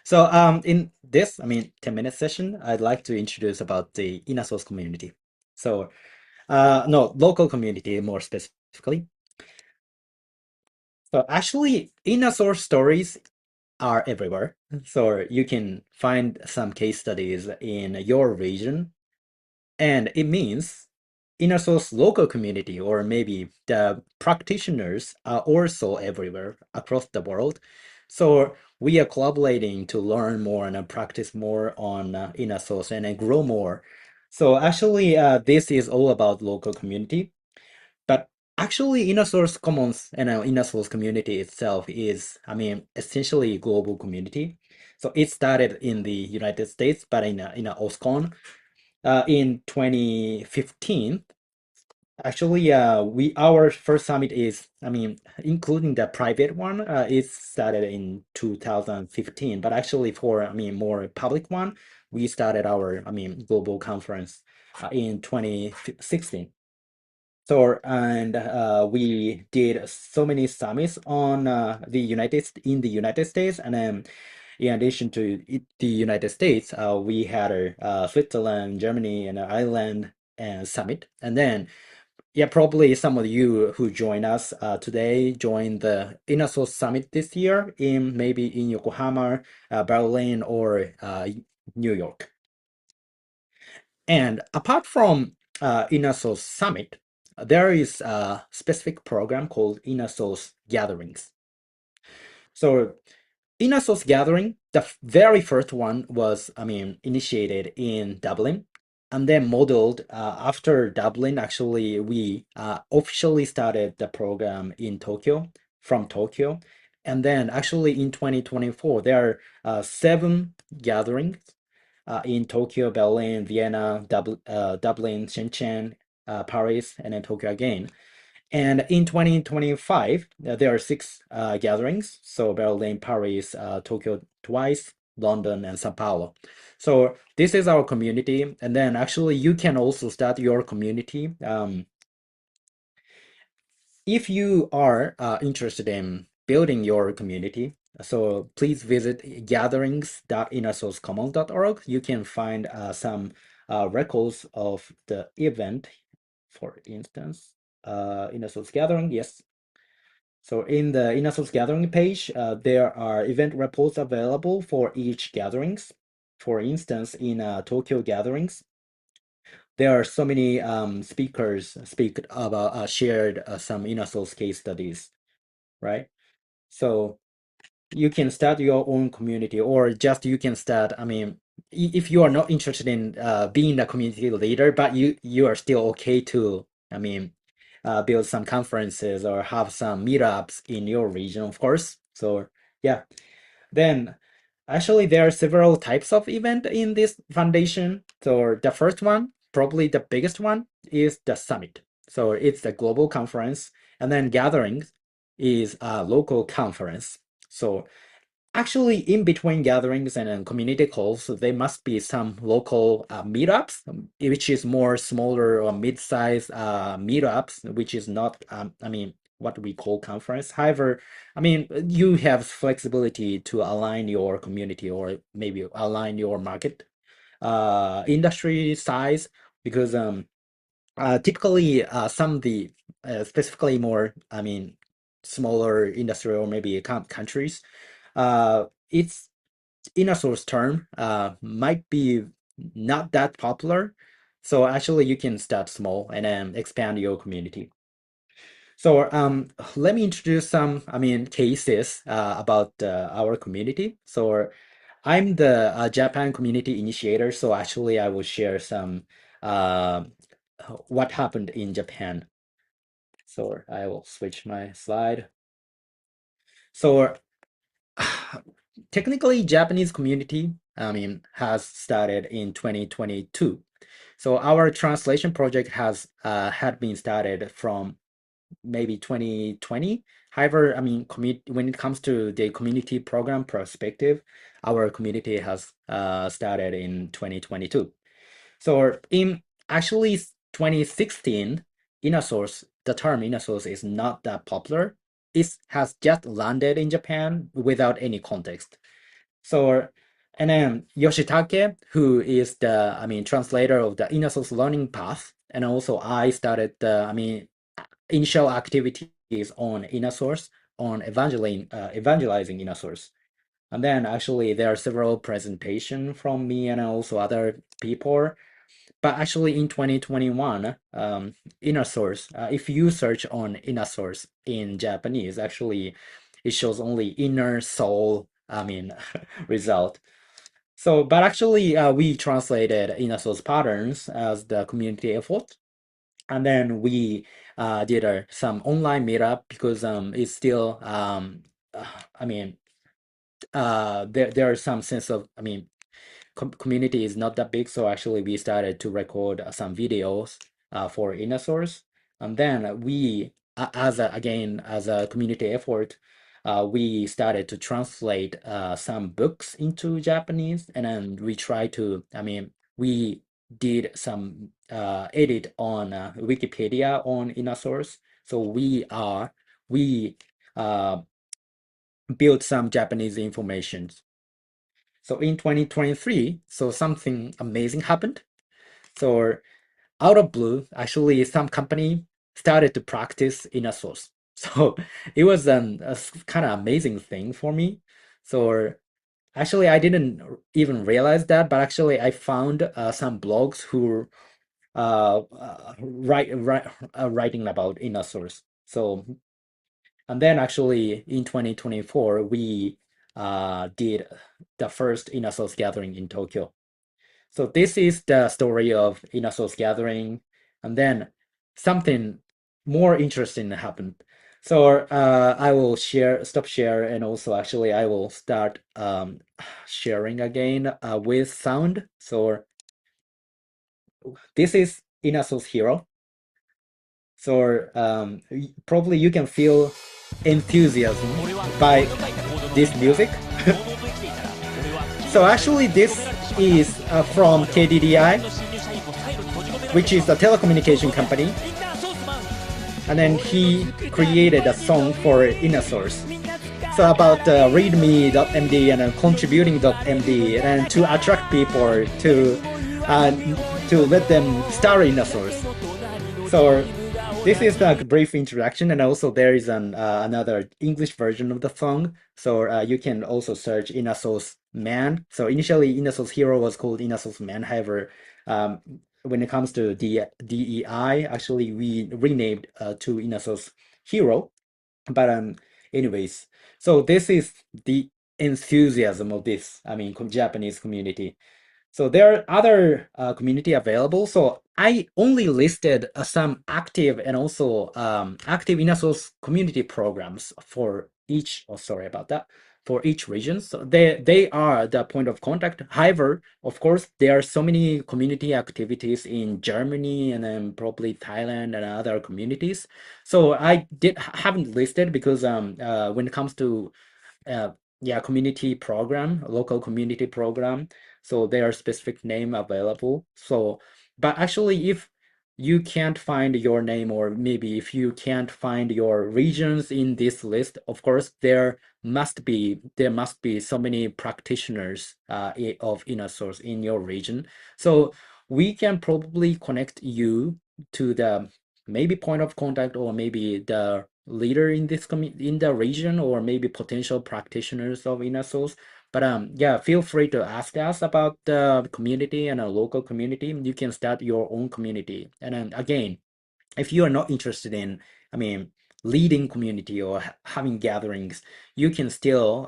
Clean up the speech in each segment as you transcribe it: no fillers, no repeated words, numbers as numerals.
So in this, 10-minute session, I'd like to introduce about the InnerSource community. So no, local community more specifically. So actually, InnerSource stories are everywhere. So you can find some case studies in your region, and it means InnerSource local community or maybe the practitioners are also everywhere across the world. So we are collaborating to learn more and practice more on InnerSource and then grow more. So actually, this is all about local community. But actually, InnerSource Commons and InnerSource community itself is, essentially global community. So it started in the United States, but in a OSCON in 2015. Actually, we our first summit is, including the private one, it started in 2015. But actually, for more public one, we started our global conference in 2016. So, and we did so many summits on the United States, and then in addition to the United States, we had Switzerland, Germany, and Ireland and summit, and then yeah, probably some of you who join us today joined the InnerSource Summit this year in maybe in Yokohama, Berlin, or New York. And apart from InnerSource Summit, there is a specific program called InnerSource Gatherings. So InnerSource Gathering, the very first one was, initiated in Dublin, and then modeled after Dublin. Actually, we officially started the program in Tokyo, from Tokyo. And then actually in 2024, there are 7 gatherings in Tokyo, Berlin, Vienna, Dublin, Shenzhen, Paris, and then Tokyo again. And in 2025, there are 6 gatherings. So Berlin, Paris, Tokyo twice, London, and Sao Paulo. So this is our community. And then actually you can also start your community. If you are interested in building your community, so please visit gatherings.innersourcecommons.org. You can find some records of the event, for instance, InnerSource Gathering, yes. So in the InnerSource Gathering page, there are event reports available for each gatherings. For instance, in Tokyo gatherings, there are so many speakers speak about shared some InnerSource case studies, right? So you can start your own community, or just you can start. If you are not interested in being a community leader, but you are still okay to, build some conferences or have some meetups in your region, of course. So yeah, then actually there are several types of event in this foundation. So the first one, probably the biggest one, is the summit. So it's the global conference, and then gatherings is a local conference. So actually, in between gatherings and community calls, there must be some local meetups, which is more smaller or mid-sized meetups, which is not, what we call conference. However, you have flexibility to align your community or maybe align your market industry size, because typically some of the specifically more, smaller industry or maybe countries, its inner source term might be not that popular. So actually you can start small and then expand your community. So let me introduce some, cases about our community. So I'm the Japan community initiator. So actually I will share some uh, what happened in Japan. So I will switch my slide. So technically, Japanese community, has started in 2022. So our translation project has had been started from maybe 2020. However, when it comes to the community program perspective, our community has started in 2022. So in actually 2016, InnerSource, the term InnerSource is not that popular. It has just landed in Japan without any context. So, and then Yoshitake, who is the, translator of the inner source learning path, and also I started the, initial activities on inner source, on evangelizing inner source. And then actually there are several presentations from me and also other people. But actually in 2021, inner source, if you search on inner source in Japanese, actually it shows only inner soul, result. So, but actually we translated inner source patterns as the community effort. And then we did some online meetup because it's still, uh, I mean, there are some sense of, community is not that big, so actually we started to record some videos for InnerSource, and then we, again as a community effort, we started to translate some books into Japanese, and then we try to, we did some edit on Wikipedia on InnerSource, so we uh, built some Japanese information. So in 2023, so something amazing happened. So out of blue, actually some company started to practice inner source. So it was a kind of amazing thing for me. So actually I didn't even realize that, but actually I found some blogs who writing about inner source. So and then actually in 2024 we did the first inner source gathering in Tokyo. So this is the story of InnerSource gathering, and then something more interesting happened. So I will stop share, and also actually I will start sharing again with sound. So this is InnerSource Hero. So probably you can feel enthusiasm by this music. So actually this is from KDDI, which is a telecommunication company. And then he created a song for InnerSource. So about readme.md and contributing.md, and to attract people to let them start InnerSource. So this is a brief introduction, and also there is another English version of the song. So you can also search InnerSource Man. So initially InnerSource Hero was called InnerSource Man. However, when it comes to DEI, actually we renamed to InnerSource Hero. But anyways, so this is the enthusiasm of this, Japanese community. So there are other community available. So I only listed some active and also active inner source community programs for each, oh, sorry about that, for each region. So they are the point of contact. However, of course, there are so many community activities in Germany and then probably Thailand and other communities. So I haven't listed because when it comes to uh, yeah, community program, local community program. So there are specific name available. So, but actually, if you can't find your name, or maybe if you can't find your regions in this list, of course, there must be so many practitioners of inner source in your region. So we can probably connect you to the maybe point of contact, or maybe the leader in this in the region, or maybe potential practitioners of inner source. But yeah, feel free to ask us about the community and a local community. You can start your own community. And then again, if you are not interested in, leading community or having gatherings, you can still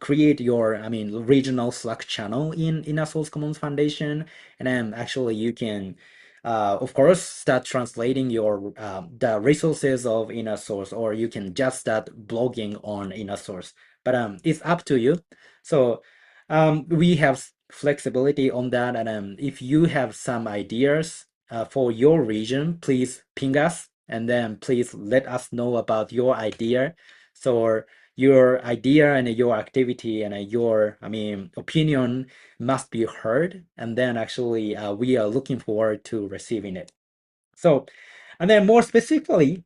create your, regional Slack channel in Inner Source Commons Foundation, and then actually you can, of course, start translating your the resources of Inner Source, or you can just start blogging on Inner Source. But it's up to you. So we have flexibility on that, and if you have some ideas for your region, please ping us, and then please let us know about your idea. So your idea and your activity and your, opinion must be heard. And then actually, we are looking forward to receiving it. So, and then more specifically,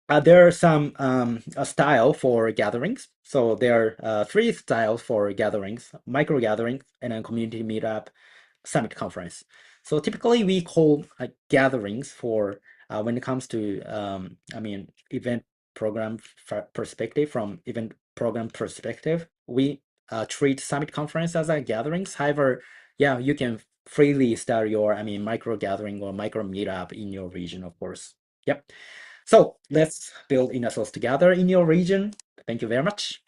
there are some style for gatherings. So there are three styles for gatherings: micro gathering, and then community meetup, summit conference. So typically we call gatherings for when it comes to event program perspective. From event program perspective, we treat summit conference as a gatherings. However, yeah, you can freely start your micro gathering or micro meetup in your region, of course. Yep. So let's build InnerSource together in your region. Thank you very much.